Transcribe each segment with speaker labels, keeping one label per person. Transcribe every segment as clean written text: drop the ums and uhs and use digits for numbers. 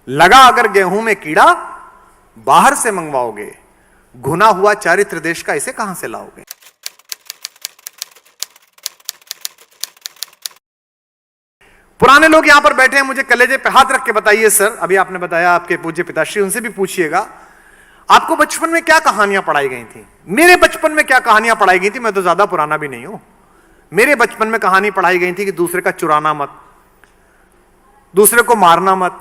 Speaker 1: लगा अगर गेहूं में कीड़ा, बाहर से मंगवाओगे, घुना हुआ चारित्र देश का इसे कहां से लाओगे। पुराने लोग यहां पर बैठे हैं, मुझे कलेजे पे हाथ रख के बताइए सर, अभी आपने बताया आपके पूज्य पिताश्री, उनसे भी पूछिएगा आपको बचपन में क्या कहानियां पढ़ाई गई थी। मेरे बचपन में क्या कहानियां पढ़ाई गई थी, मैं तो ज्यादा पुराना भी नहीं हूं। मेरे बचपन में कहानी पढ़ाई गई थी कि दूसरे का चुराना मत, दूसरे को मारना मत,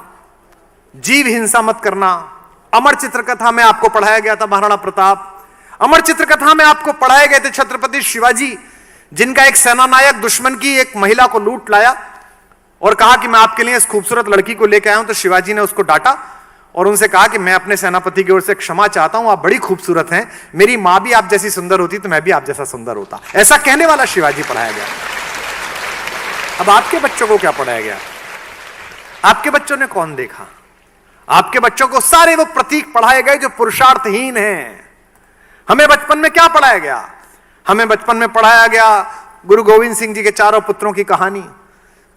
Speaker 1: जीव हिंसा मत करना। अमर चित्रकथा में आपको पढ़ाया गया था महाराणा प्रताप। अमर चित्रकथा में आपको पढ़ाए गए थे छत्रपति शिवाजी, जिनका एक सेनानायक दुश्मन की एक महिला को लूट लाया और कहा कि मैं आपके लिए इस खूबसूरत लड़की को लेकर आया हूं। तो शिवाजी ने उसको डांटा और उनसे कहा कि मैं अपने सेनापति की ओर से क्षमा चाहता हूं, आप बड़ी खूबसूरत हैं, मेरी मां भी आप जैसी सुंदर होती तो मैं भी आप जैसा सुंदर होता। ऐसा कहने वाला शिवाजी पढ़ाया गया। अब आपके बच्चों को क्या पढ़ाया गया? आपके बच्चों ने कौन देखा? आपके बच्चों को सारे वो प्रतीक पढ़ाए गए जो पुरुषार्थहीन हैं। हमें बचपन में क्या पढ़ाया गया? हमें बचपन में पढ़ाया गया गुरु गोविंद सिंह जी के चारों पुत्रों की कहानी,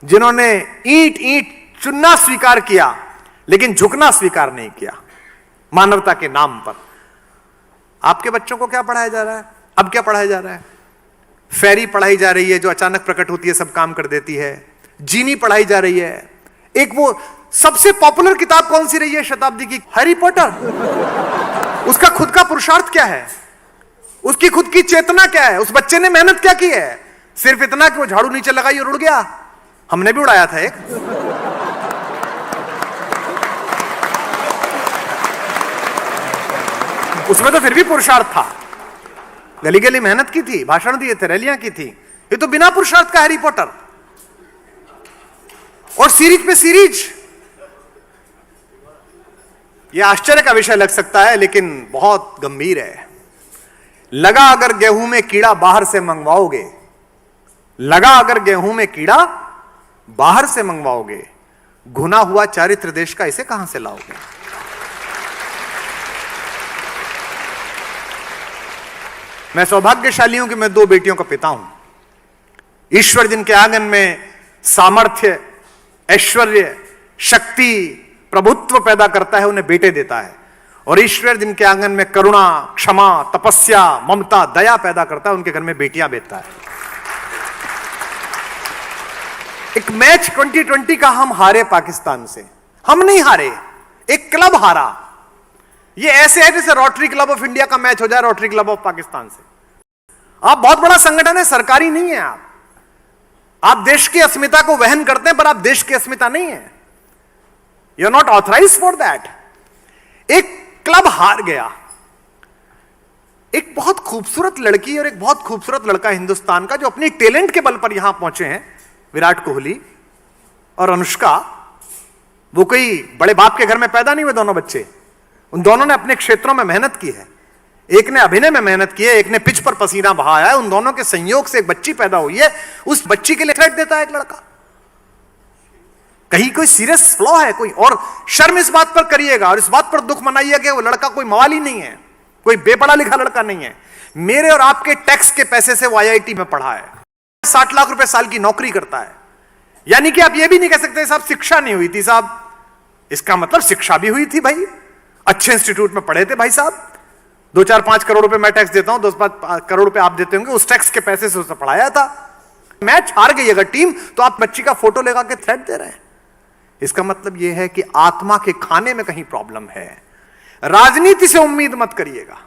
Speaker 1: जिन्होंने ईंट ईंट चुनना स्वीकार किया लेकिन झुकना स्वीकार नहीं किया मानवता के नाम पर। आपके बच्चों को क्या पढ़ाया जा रहा है? अब क्या पढ़ाया जा रहा है? फेरी पढ़ाई जा रही है जो अचानक प्रकट होती है, सब काम कर देती है। जीनी पढ़ाई जा रही है। एक वो सबसे पॉपुलर किताब कौन सी रही है शताब्दी की? Harry Potter. उसका खुद का पुरुषार्थ क्या है? उसकी खुद की चेतना क्या है? उस बच्चे ने मेहनत क्या की है? सिर्फ इतना कि वो झाड़ू नीचे लगाई और उड़ गया। हमने भी उड़ाया था एक। उसमें तो फिर भी पुरुषार्थ था, गली गली मेहनत की थी, भाषण दिए थे, रैलियां की थी। ये तो बिना पुरुषार्थ का हैरी पॉटर। और सीरीज पे सीरीज। यह आश्चर्य का विषय लग सकता है लेकिन बहुत गंभीर है। लगा अगर गेहूं में कीड़ा, बाहर से मंगवाओगे। लगा अगर गेहूं में कीड़ा, बाहर से मंगवाओगे, घुना हुआ चारित्र देश का इसे कहां से लाओगे। मैं सौभाग्यशाली हूं कि मैं दो बेटियों का पिता हूं। ईश्वर जिनके आंगन में सामर्थ्य, ऐश्वर्य, शक्ति, प्रभुत्व पैदा करता है, उन्हें बेटे देता है। और ईश्वर जिनके आंगन में करुणा, क्षमा, तपस्या, ममता, दया पैदा करता है, उनके घर में बेटियां भेजता है। एक मैच 2020 का हम हारे पाकिस्तान से। हम नहीं हारे, एक क्लब हारा। ये ऐसे है जैसे रोटरी क्लब ऑफ इंडिया का मैच हो जाए रोटरी क्लब ऑफ पाकिस्तान से। आप बहुत बड़ा संगठन है, सरकारी नहीं है। आप देश की अस्मिता को वहन करते हैं पर आप देश की अस्मिता नहीं है। You are not authorise for that. एक क्लब हार गया। एक बहुत खूबसूरत लड़की और एक बहुत खूबसूरत लड़का हिंदुस्तान का, जो अपनी टैलेंट के बल पर यहां पहुंचे हैं, विराट कोहली और अनुष्का। वो कोई बड़े बाप के घर में पैदा नहीं हुए दोनों बच्चे। उन दोनों ने अपने क्षेत्रों में मेहनत की है। एक ने अभिनय में मेहनत की है, एक ने पिच पर पसीना बहाया है। उन दोनों के संयोग से एक बच्ची पैदा हुई है। उस बच्ची के लिए थ्रेट देता है एक लड़का। कहीं कोई सीरियस फ्लॉ है कोई? और शर्म इस बात पर करिएगा और इस बात पर दुख मनाइए कि वो लड़का कोई मवाली नहीं है, कोई बेपढ़ा लिखा लड़का नहीं है। मेरे और आपके टैक्स के पैसे से वो IIT में पढ़ा है, 60 लाख रुपए साल की नौकरी करता है। यानी कि आप ये भी नहीं कह सकते साहब शिक्षा नहीं हुई थी। साहब इसका मतलब शिक्षा भी हुई थी भाई, अच्छे इंस्टीट्यूट में पढ़े थे भाई साहब। 2-4-5 करोड़ रुपए मैं टैक्स देता हूं, 2-5 करोड़ रुपए आप देते होंगे, उस टैक्स के पैसे से उसे पढ़ाया था। मैच हार गई अगर टीम, तो आप बच्ची का फोटो लगा के थ्रेट दे रहे हैं। इसका मतलब यह है कि आत्मा के खाने में कहीं प्रॉब्लम है। राजनीति से उम्मीद मत करिएगा,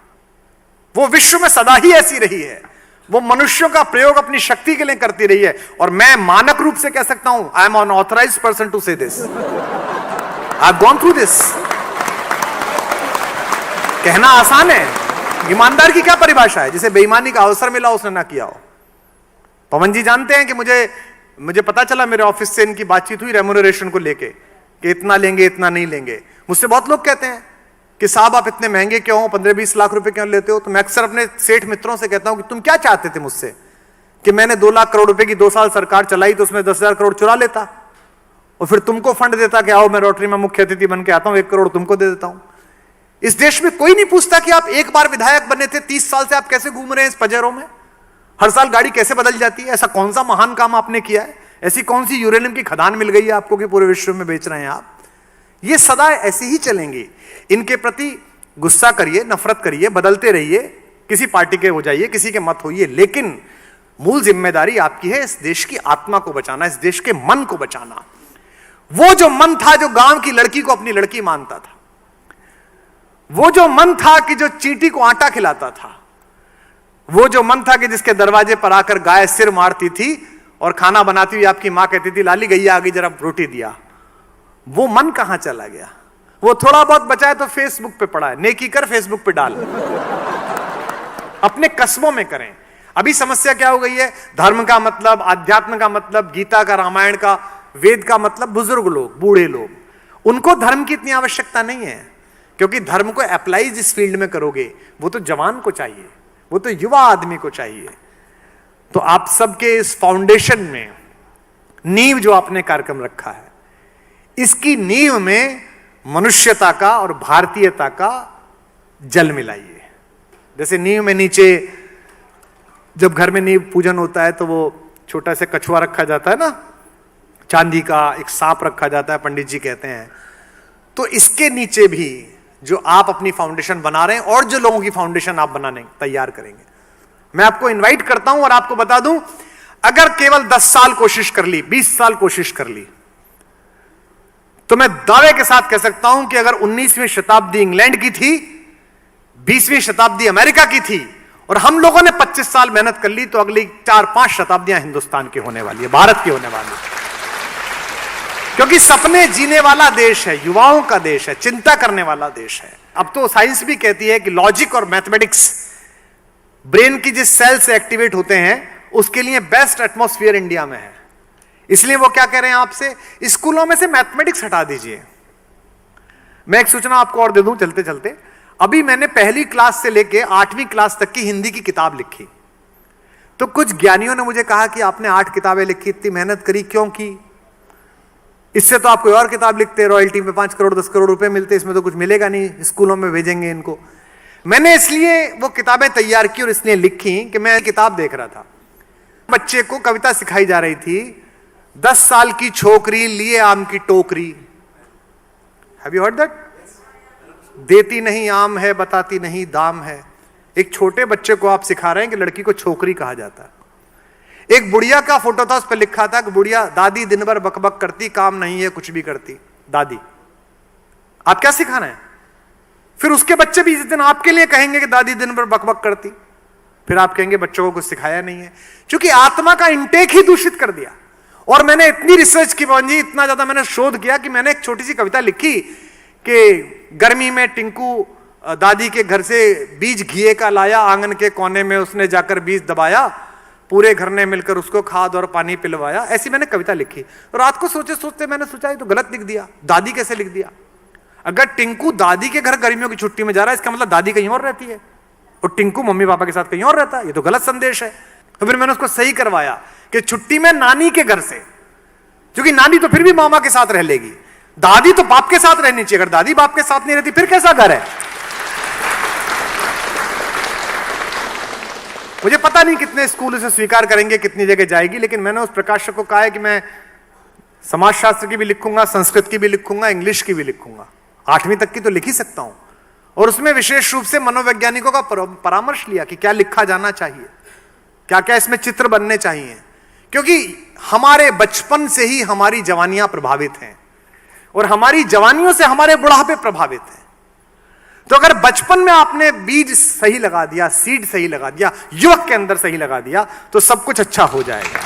Speaker 1: वो विश्व में सदा ही ऐसी रही है। वो मनुष्यों का प्रयोग अपनी शक्ति के लिए करती रही है। और मैं मानक रूप से कह सकता हूं, I am an authorized person to say this. I have gone through this. कहना आसान है। ईमानदार की क्या परिभाषा है? जिसे बेईमानी का अवसर मिला उसने ना किया हो। पवन जी जानते हैं कि मुझे पता चला, मेरे ऑफिस से इनकी बातचीत हुई रेम्यूनरेशन को लेके कि इतना लेंगे इतना नहीं लेंगे। मुझसे बहुत लोग कहते हैं कि साहब आप इतने महंगे क्यों हो, 15-20 लाख रुपए क्यों लेते हो? तो मैं अक्सर अपने सेठ मित्रों से कहता हूं कि तुम क्या चाहते थे मुझसे? कि मैंने 2 लाख करोड़ रुपए की 2 साल सरकार चलाई तो उसमें 10,000 करोड़ चुरा लेता और फिर तुमको फंड देता कि आओ मैं रोटरी में मुख्य अतिथि बन के आता हूं, 1 करोड़ तुमको दे देता हूं। इस देश में कोई नहीं पूछता कि आप एक बार विधायक बने थे, 30 साल से आप कैसे घूम रहे हैं इस पजेरों में, हर साल गाड़ी कैसे बदल जाती है। ऐसा कौन सा महान काम आपने किया है? ऐसी कौन सी यूरेनियम की खदान मिल गई है आपको कि पूरे विश्व में बेच रहे हैं आप? ये सदा ऐसे ही चलेंगे। इनके प्रति गुस्सा करिए, नफरत करिए, बदलते रहिए, किसी पार्टी के हो जाइए, किसी के मत होइए, लेकिन मूल जिम्मेदारी आपकी है इस देश की आत्मा को बचाना, इस देश के मन को बचाना। वो जो मन था जो गांव की लड़की को अपनी लड़की मानता था, वो जो मन था कि जो चींटी को आटा खिलाता था, वो जो मन था कि जिसके दरवाजे पर आकर गाय सिर मारती थी और खाना बनाती हुई आपकी मां कहती थी लाली गैया आ गई जरा रोटी दिया, वो मन कहां चला गया? वो थोड़ा बहुत बचा है तो फेसबुक पे पड़ा है, नेकी कर फेसबुक पे डाल, अपने कस्बों में करें। अभी समस्या क्या हो गई है? धर्म का मतलब, आध्यात्म का मतलब, गीता का, रामायण का, वेद का मतलब बुजुर्ग लोग, बूढ़े लोग, उनको धर्म की इतनी आवश्यकता नहीं है, क्योंकि धर्म को अप्लाई जिस फील्ड में करोगे वो तो जवान को चाहिए, वो तो युवा आदमी को चाहिए। तो आप सबके इस फाउंडेशन में नींव जो आपने कार्यक्रम रखा है, इसकी नींव में मनुष्यता का और भारतीयता का जल मिलाइए। जैसे नींव में नीचे जब घर में नींव पूजन होता है तो वो छोटा सा कछुआ रखा जाता है ना, चांदी का, एक सांप रखा जाता है, पंडित जी कहते हैं। तो इसके नीचे भी जो आप अपनी फाउंडेशन बना रहे हैं और जो लोगों की फाउंडेशन आप बनाने तैयार करेंगे, मैं आपको इनवाइट करता हूं और आपको बता दूं, अगर केवल 10 साल कोशिश कर ली, 20 साल कोशिश कर ली, तो मैं दावे के साथ कह सकता हूं कि अगर 19वीं शताब्दी इंग्लैंड की थी, 20वीं शताब्दी अमेरिका की थी, और हम लोगों ने 25 साल मेहनत कर ली, तो अगली 4-5 शताब्दियां हिंदुस्तान की होने वाली है, भारत की होने वाली है। क्योंकि सपने जीने वाला देश है, युवाओं का देश है, चिंता करने वाला देश है। अब तो साइंस भी कहती है कि लॉजिक और मैथमेटिक्स ब्रेन की जिस सेल से एक्टिवेट होते हैं उसके लिए बेस्ट एटमॉस्फेयर इंडिया में है। इसलिए वो क्या कह रहे हैं आपसे, स्कूलों में से मैथमेटिक्स हटा दीजिए। मैं एक सूचना आपको और दे दूं चलते चलते, अभी मैंने पहली क्लास से लेके 8वीं क्लास तक की हिंदी की किताब लिखी, तो कुछ ज्ञानियों ने मुझे कहा कि आपने 8 किताबें लिखी, इतनी मेहनत करी क्यों की? इससे तो आप कोई और किताब लिखते, रॉयल्टी में 5 करोड़ 10 करोड़ रुपए मिलते, इसमें तो कुछ मिलेगा नहीं, स्कूलों में भेजेंगे इनको। मैंने इसलिए वो किताबें तैयार की और इसलिए लिखी कि मैं किताब देख रहा था, बच्चे को कविता सिखाई जा रही थी, 10 साल की छोकरी लिए आम की टोकरी। Have you heard that? देती नहीं आम है, बताती नहीं दाम है। एक छोटे बच्चे को आप सिखा रहे हैं कि लड़की को छोकरी कहा जाता है। एक बुढ़िया का फोटो था, उस पर लिखा था कि बुढ़िया दादी दिन भर बकबक करती, काम नहीं है कुछ भी करती दादी। आप क्या सिखा रहे हैं? फिर उसके बच्चे भी इस दिन आपके लिए कहेंगे कि दादी दिन भर बकबक करती, फिर आप कहेंगे बच्चों को कुछ सिखाया नहीं है, क्योंकि आत्मा का इंटेक ही दूषित कर दिया। और मैंने इतनी रिसर्च की पवन जी, इतना ज्यादा मैंने शोध किया कि मैंने एक छोटी सी कविता लिखी कि गर्मी में टिंकू दादी के घर से बीज घिए का लाया, आंगन के कोने में उसने जाकर बीज दबाया, पूरे घर ने मिलकर उसको खाद और पानी पिलवाया। ऐसी मैंने कविता लिखी। तो रात को सोचते सोचते मैंने सोचा ये तो गलत लिख दिया, दादी कैसे लिख दिया? अगर टिंकू दादी के घर गर्मियों की छुट्टी में जा रहा है, इसका मतलब दादी कहीं और रहती है और टिंकू मम्मी पापा के साथ कहीं और रहता है, ये तो गलत संदेश है। तो फिर मैंने उसको सही करवाया कि छुट्टी में नानी के घर से, क्योंकि नानी तो फिर भी मामा के साथ रह लेगी, दादी तो बाप के साथ रहनी चाहिए। अगर दादी बाप के साथ नहीं रहती फिर कैसा घर है? मुझे पता नहीं कितने स्कूल इसे स्वीकार करेंगे, कितनी जगह जाएगी, लेकिन मैंने उस प्रकाशक को कहा है कि मैं समाजशास्त्र की भी लिखूंगा, संस्कृत की भी लिखूंगा, इंग्लिश की भी लिखूंगा, 8वीं तक की तो लिख ही सकता हूं। और उसमें विशेष रूप से मनोवैज्ञानिकों का परामर्श लिया कि क्या लिखा जाना चाहिए, क्या क्या इसमें चित्र बनने चाहिए, क्योंकि हमारे बचपन से ही हमारी जवानियां प्रभावित हैं और हमारी जवानियों से हमारे बुढ़ापे प्रभावित हैं। तो अगर बचपन में आपने बीज सही लगा दिया, सीड सही लगा दिया, युवक के अंदर सही लगा दिया, तो सब कुछ अच्छा हो जाएगा।